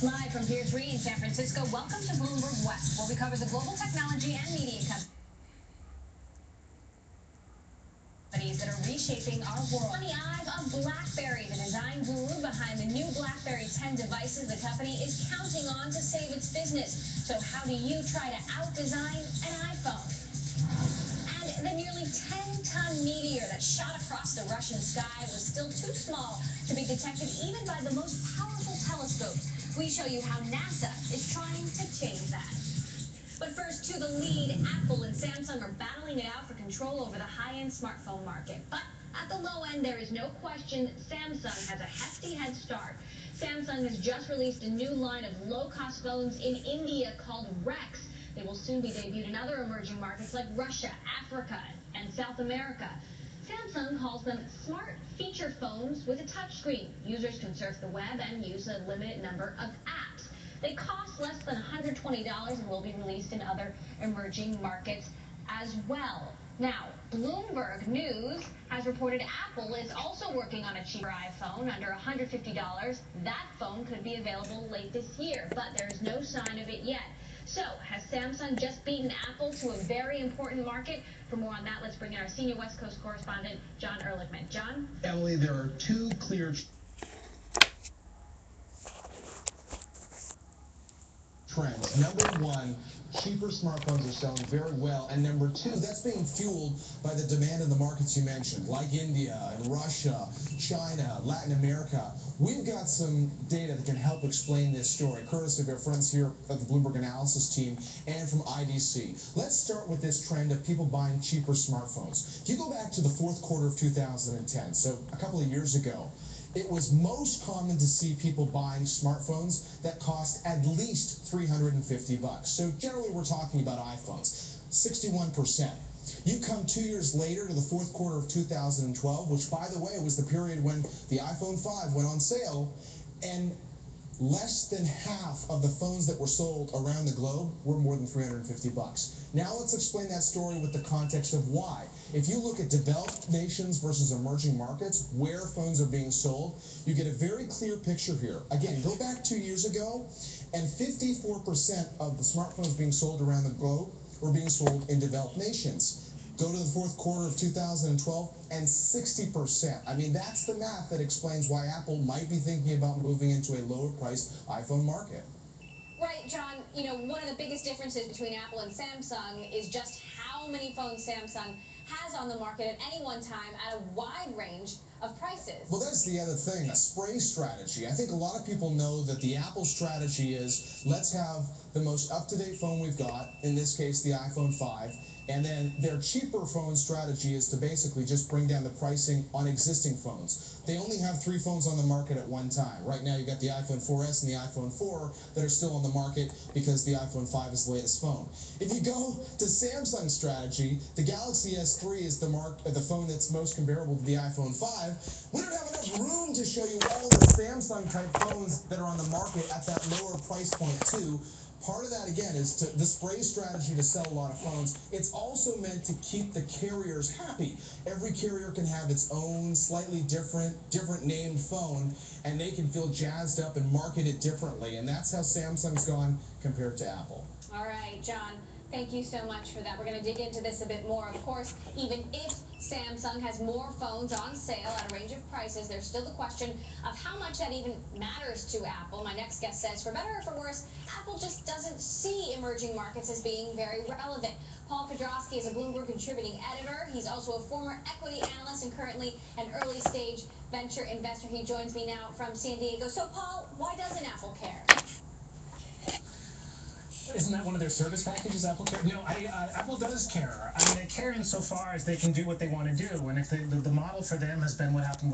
Live from Pier 3 in San Francisco, welcome to Bloomberg West, where we cover the global technology and media companies that are reshaping our world. On the eyes of BlackBerry, the design guru behind the new BlackBerry 10 devices the company is counting on to save its business. So how do you try to out-design an iPhone? And the nearly 10-ton meteor that shot across the Russian sky was still too small to be detected even by the most powerful telescopes. We show you how NASA is trying to change that. But first, to the lead, Apple and Samsung are battling it out for control over the high-end smartphone market. But at the low end, there is no question Samsung has a hefty head start. Samsung has just released a new line of low-cost phones in India called Rex. They will soon be debuted in other emerging markets like Russia, Africa, and South America. Samsung calls them smart feature phones with a touchscreen. Users can surf the web and use a limited number of apps. They cost less than $120 and will be released in other emerging markets as well. Now, Bloomberg News has reported Apple is also working on a cheaper iPhone under $150. That phone could be available late this year, but there's no sign of it yet. So, has Samsung just beaten Apple to a very important market? For more on that, let's bring in our senior West Coast correspondent, John Ehrlichman. John? Emily, there are two clear trends. Number one, cheaper smartphones are selling very well, and number two, that's being fueled by the demand in the markets you mentioned, like India and Russia, China, Latin America. We've got some data that can help explain this story, courtesy of our friends here at the Bloomberg Analysis team and from IDC. Let's start with this trend of people buying cheaper smartphones. If you go back to the fourth quarter of 2010, so a couple of years ago, it was most common to see people buying smartphones that cost at least $350. So generally we're talking about iPhones, 61%. You come 2 years later to the fourth quarter of 2012, which by the way was the period when the iPhone 5 went on sale, and less than half of the phones that were sold around the globe were more than $350. Now let's explain that story with the context of why. If you look at developed nations versus emerging markets, where phones are being sold, you get a very clear picture here. Again, go back 2 years ago, and 54% of the smartphones being sold around the globe were being sold in developed nations. Go to the fourth quarter of 2012, and 60%. I mean, that's the math that explains why Apple might be thinking about moving into a lower-priced iPhone market. Right, John. You know, one of the biggest differences between Apple and Samsung is just how many phones Samsung has on the market at any one time at a wide range of prices. Well, that's the other thing, a spray strategy. I think a lot of people know that the Apple strategy is, let's have the most up-to-date phone we've got, in this case the iPhone 5, and then their cheaper phone strategy is to basically just bring down the pricing on existing phones. They only have 3 phones on the market at one time. Right now you've got the iPhone 4S and the iPhone 4 that are still on the market because the iPhone 5 is the latest phone. If you go to Samsung's strategy, the Galaxy S3 is the phone that's most comparable to the iPhone 5. We don't have enough room to show you all the Samsung type phones that are on the market at that lower price point too. Part of that, again, is the spray strategy to sell a lot of phones. It's also meant to keep the carriers happy. Every carrier can have its own slightly different named phone, and they can feel jazzed up and market it differently. And that's how Samsung's gone compared to Apple. All right, John. Thank you so much for that. We're going to dig into this a bit more. Of course, even if Samsung has more phones on sale at a range of prices, there's still the question of how much that even matters to Apple. My next guest says, for better or for worse, Apple just doesn't see emerging markets as being very relevant. Paul Kudrowski is a Bloomberg contributing editor. He's also a former equity analyst and currently an early-stage venture investor. He joins me now from San Diego. So, Paul, why doesn't Apple care? Isn't that one of their service packages, Apple Care? No, Apple does care. I mean, they care insofar as they can do what they want to do. And if the model for them has been what happened with